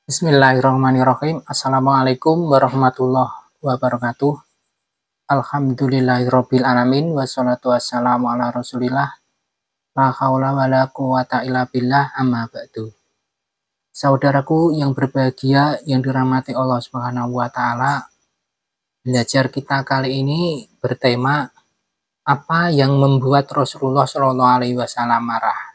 Bismillahirrahmanirrahim. Assalamualaikum warahmatullahi wabarakatuh. Alhamdulillahirabbil alamin wassalatu wassalamu ala Rasulillah. La haula wala quwata illa billah amma ba'du. Saudaraku yang berbahagia yang dirahmati Allah Subhanahu wa taala, belajar kita kali ini bertema apa yang membuat Rasulullah Shallallahu alaihi wasallam marah.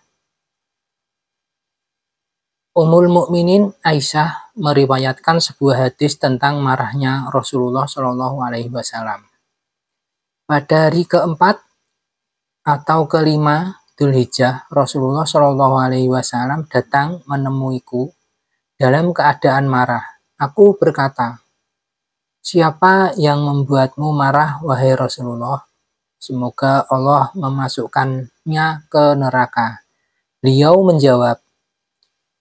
Ummul Mukminin Aisyah meriwayatkan sebuah hadis tentang marahnya Rasulullah Shallallahu alaihi wasallam. Pada hari keempat atau kelima Dzulhijjah, Rasulullah Shallallahu alaihi wasallam datang menemuiku dalam keadaan marah. Aku berkata, "Siapa yang membuatmu marah, wahai Rasulullah? Semoga Allah memasukkannya ke neraka." Beliau menjawab,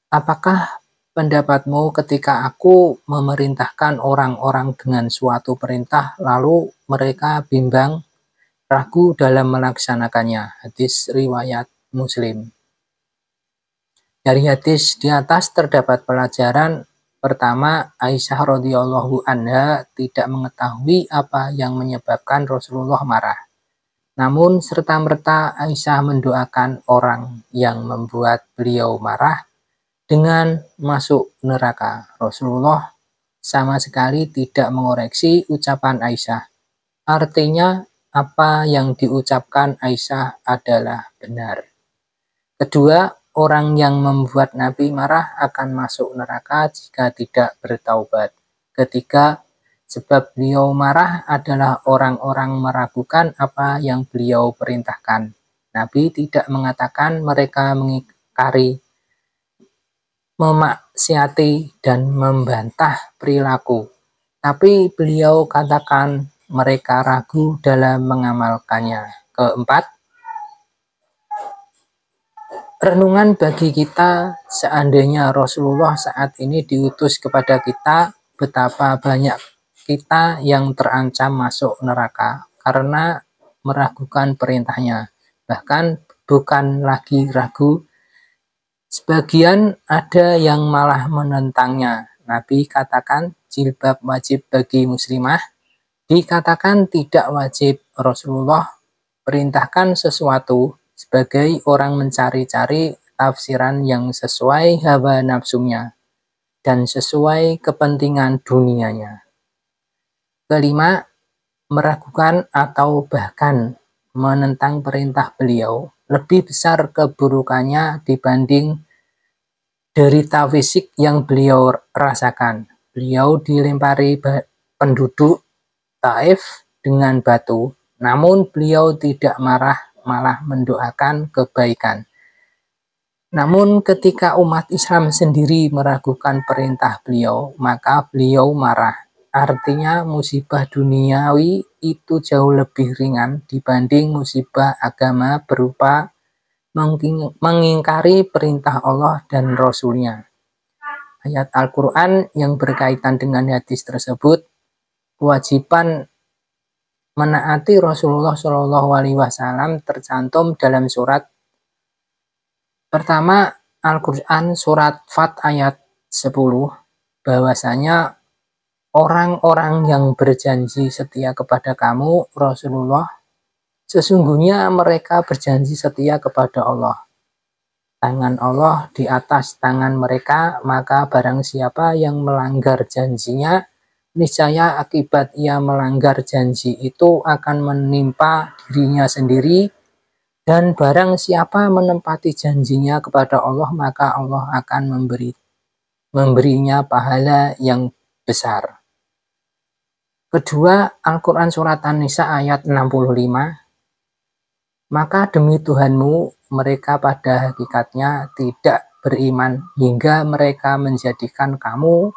"Apakah pendapatmu ketika aku memerintahkan orang-orang dengan suatu perintah lalu mereka bimbang, ragu dalam melaksanakannya?" Hadis riwayat Muslim. Dari hadis di atas terdapat pelajaran. Pertama, Aisyah radhiyallahu anha tidak mengetahui apa yang menyebabkan Rasulullah marah. Namun serta-merta Aisyah mendoakan orang yang membuat beliau marah dengan masuk neraka. Rasulullah sama sekali tidak mengoreksi ucapan Aisyah. Artinya, apa yang diucapkan Aisyah adalah benar. Kedua, orang yang membuat Nabi marah akan masuk neraka jika tidak bertaubat. Ketiga, sebab beliau marah adalah orang-orang meragukan apa yang beliau perintahkan. Nabi tidak mengatakan mereka mengingkari, memaksiati, dan membantah perilaku, tapi beliau katakan mereka ragu dalam mengamalkannya. Keempat, renungan bagi kita, seandainya Rasulullah saat ini diutus kepada kita, betapa banyak kita yang terancam masuk neraka karena meragukan perintahnya. Bahkan bukan lagi ragu, sebagian ada yang malah menentangnya. Nabi katakan jilbab wajib bagi muslimah, dikatakan tidak wajib. Rasulullah perintahkan sesuatu sebagai orang mencari-cari tafsiran yang sesuai hawa nafsunya dan sesuai kepentingan dunianya. Kelima, meragukan atau bahkan menentang perintah beliau lebih besar keburukannya dibanding derita fisik yang beliau rasakan. Beliau dilempari penduduk Taif dengan batu, namun beliau tidak marah, malah mendoakan kebaikan. Namun ketika umat Islam sendiri meragukan perintah beliau, maka beliau marah. Artinya musibah duniawi itu jauh lebih ringan dibanding musibah agama berupa mengingkari perintah Allah dan Rasul-Nya. Ayat Al-Quran yang berkaitan dengan hadis tersebut, kewajiban menaati Rasulullah Shallallahu alaihi wasallam tercantum dalam surat pertama Al-Quran surat Fat ayat 10, bahwasanya orang-orang yang berjanji setia kepada kamu, Rasulullah, sesungguhnya mereka berjanji setia kepada Allah. Tangan Allah di atas tangan mereka, maka barang siapa yang melanggar janjinya, niscaya akibat ia melanggar janji itu akan menimpa dirinya sendiri, dan barang siapa menempati janjinya kepada Allah, maka Allah akan memberinya pahala yang besar. Kedua, Al-Quran surat An-Nisa ayat 65, maka demi Tuhanmu, mereka pada hakikatnya tidak beriman hingga mereka menjadikan kamu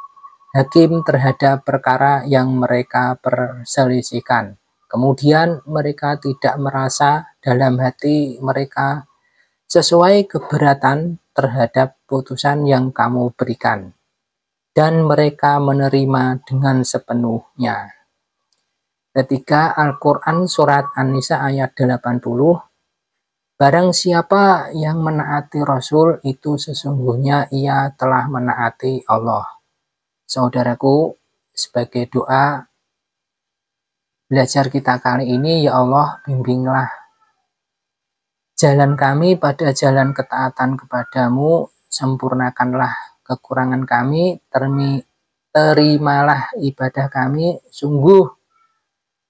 hakim terhadap perkara yang mereka perselisihkan. Kemudian mereka tidak merasa dalam hati mereka sesuai keberatan terhadap putusan yang kamu berikan, dan mereka menerima dengan sepenuhnya. Ketiga, Al-Quran surat An-Nisa ayat 80, barang siapa yang menaati Rasul itu sesungguhnya ia telah menaati Allah. Saudaraku, sebagai doa belajar kita kali ini, ya Allah, bimbinglah jalan kami pada jalan ketaatan kepadamu, sempurnakanlah kekurangan kami, terimalah ibadah kami, sungguh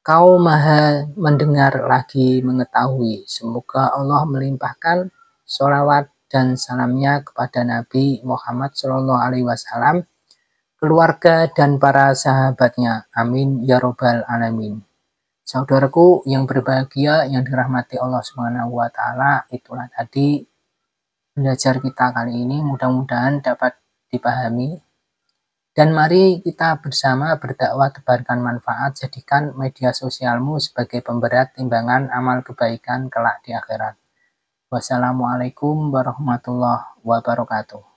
Kau maha mendengar lagi mengetahui. Semoga Allah melimpahkan sholawat dan salamnya kepada Nabi Muhammad SAW, keluarga dan para sahabatnya. Amin ya robbal alamin. Saudaraku yang berbahagia, yang dirahmati Allah Subhanahu wa Ta'ala, itulah tadi belajar kita kali ini. Mudah-mudahan dapat dipahami. Dan mari kita bersama berdakwah tebarkan manfaat, jadikan media sosialmu sebagai pemberat timbangan amal kebaikan kelak di akhirat. Wassalamualaikum warahmatullahi wabarakatuh.